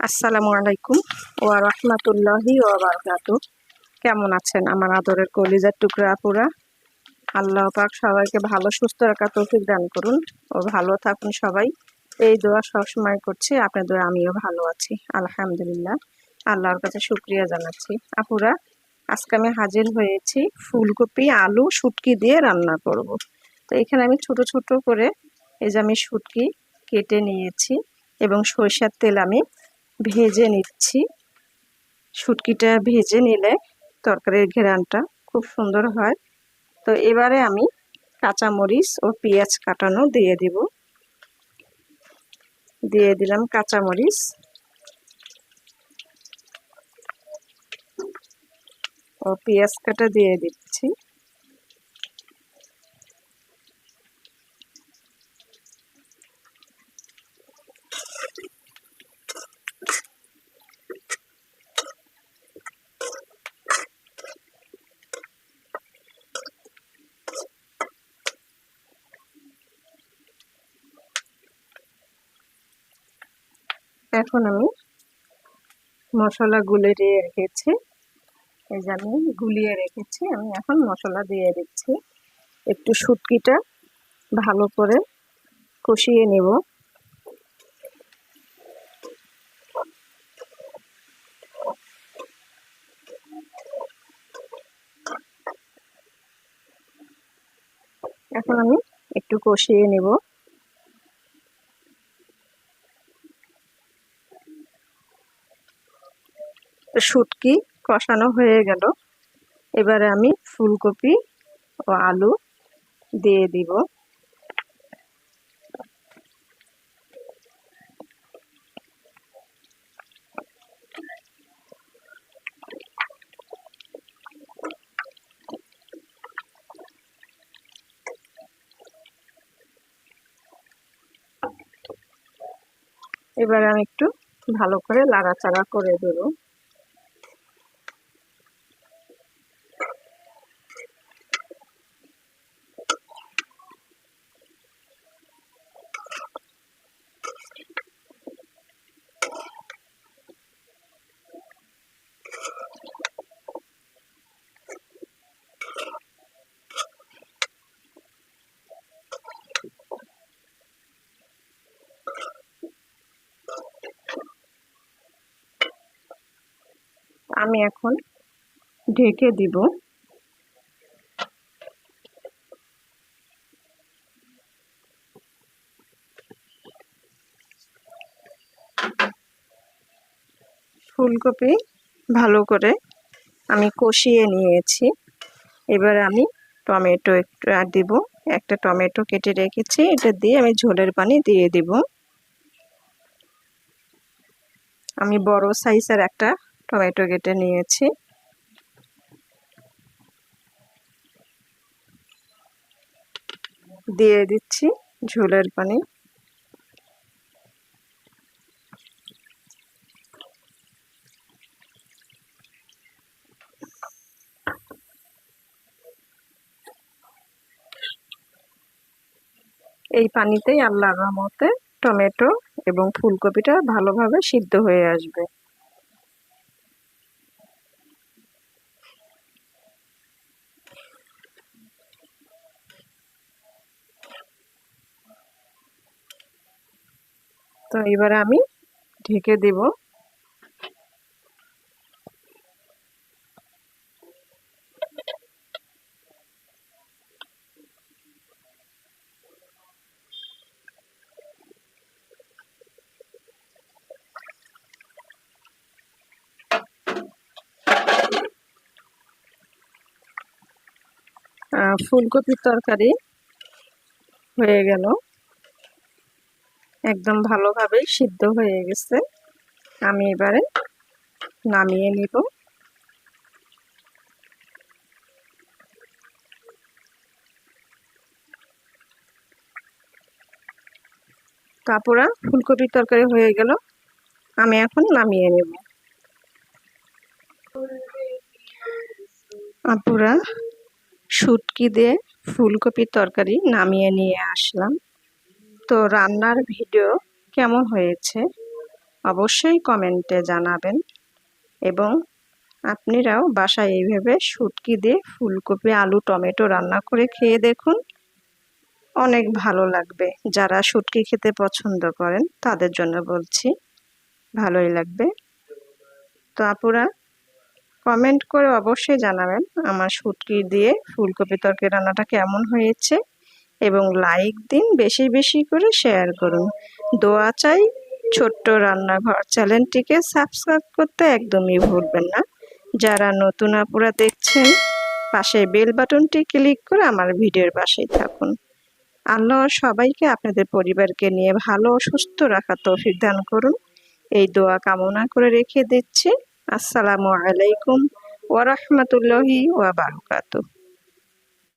আসসালামু আলাইকুম ওয়া রাহমাতুল্লাহি ওয়া বারাকাতুহু। কেমন আছেন আমার আদরের কলিজার টুকরা আপুরা? আল্লাহ পাক সবাইকে ভালো সুস্থ রাখার তৌফিক দান করুন ও ভালো থাকুন সবাই। এই দোয়া সবসময় করছি, আপনার দোয়া আমিও ভালো আছি আলহামদুলিল্লাহ। আল্লাহর কাছে শুকরিয়া জানাচ্ছি। আপুরা, আজকে আমি হাজির হয়েছি ফুলকপি আলু শুটকি দিয়ে রান্না করব। তো এখানে আমি ছোট ছোট করে এই যে আমি শুটকি কেটে নিয়েছি এবং সরিষার তেল আমি ভেজে নিচ্ছি। শুটকিটা ভেজে নিলে তরকারির ঘেরানটা খুব সুন্দর হয়। তো এবারে আমি কাঁচামরিচ ও পেঁয়াজ কাটানো দিয়ে দিলাম কাঁচামরিচ ও পেঁয়াজ কাটা দিয়ে দিচ্ছি। এখন আমি মশলা গুলিয়ে রেখেছি, এই যে আমি গুলিয়ে রেখেছি, আমি এখন মশলা দিয়ে দিচ্ছি। একটু শুটকিটা ভালো করে কষিয়ে নেব। এখন আমি একটু কষিয়ে নেব। শুটকি কষানো হয়ে গেল, এবারে আমি ফুলকপি ও আলু দিয়ে দিব। এবারে আমি একটু ভালো করে নাড়াচাড়া করে দেব। আমি এখন ঢেকে দিব। ফুলকপি ভালো করে আমি কষিয়ে নিয়েছি, এবারে আমি টমেটো একটু দিব। একটা টমেটো কেটে রেখেছি, এটা দিয়ে আমি ঝোলের পানি দিয়ে দিব। আমি বড় সাইজের একটা টমেটো কেটে নিয়েছি। দিয়ে দিচ্ছি ঝোলের পানি। এই পানিতেই আল্লাহর রহমতে টমেটো এবং ফুলকপিটা ভালোভাবে সিদ্ধ হয়ে আসবে। তো এবারে আমি ঢেকে দিব। ফুলকপির তরকারি হয়ে গেল, একদম ভালোভাবে সিদ্ধ হয়ে গেছে। আমি এবারে নামিয়ে নিব। তারপরে ফুলকপির তরকারি হয়ে গেল, আমি এখন নামিয়ে নেব। আপুরা, শুটকি দিয়ে ফুলকপির তরকারি নামিয়ে নিয়ে আসলাম। তো রান্নার ভিডিও কেমন হয়েছে অবশ্যই কমেন্টে জানাবেন এবং আপনারাও বাসায় এইভাবে শুটকি দিয়ে ফুলকপি আলু টমেটো রান্না করে খেয়ে দেখুন, অনেক ভালো লাগবে। যারা শুটকি খেতে পছন্দ করেন তাদের জন্য বলছি, ভালোই লাগবে। তো আপুরা কমেন্ট করে অবশ্যই জানাবেন আমার শুটকি দিয়ে ফুলকপি তরকারি রান্নাটা কেমন হয়েছে এবং লাইক দিন, বেশি বেশি করে শেয়ার করুন। দোয়া চাই। ছোট্ট রান্নাঘর চ্যানেলটিকে সাবস্ক্রাইব করতে একদমই ভুলবেন না। যারা নতুন আপুরা দেখছেন পাশে বেল বাটনটি ক্লিক করে আমার ভিডিওর পাশেই থাকুন। আল্লাহ সবাইকে আপনাদের পরিবারকে নিয়ে ভালো ও সুস্থ রাখার তৌফিক দান করুন, এই দোয়া কামনা করে রেখে দিচ্ছি। আসসালামু আলাইকুম ওয়া রাহমাতুল্লাহি ওয়া বারাকাতুহু।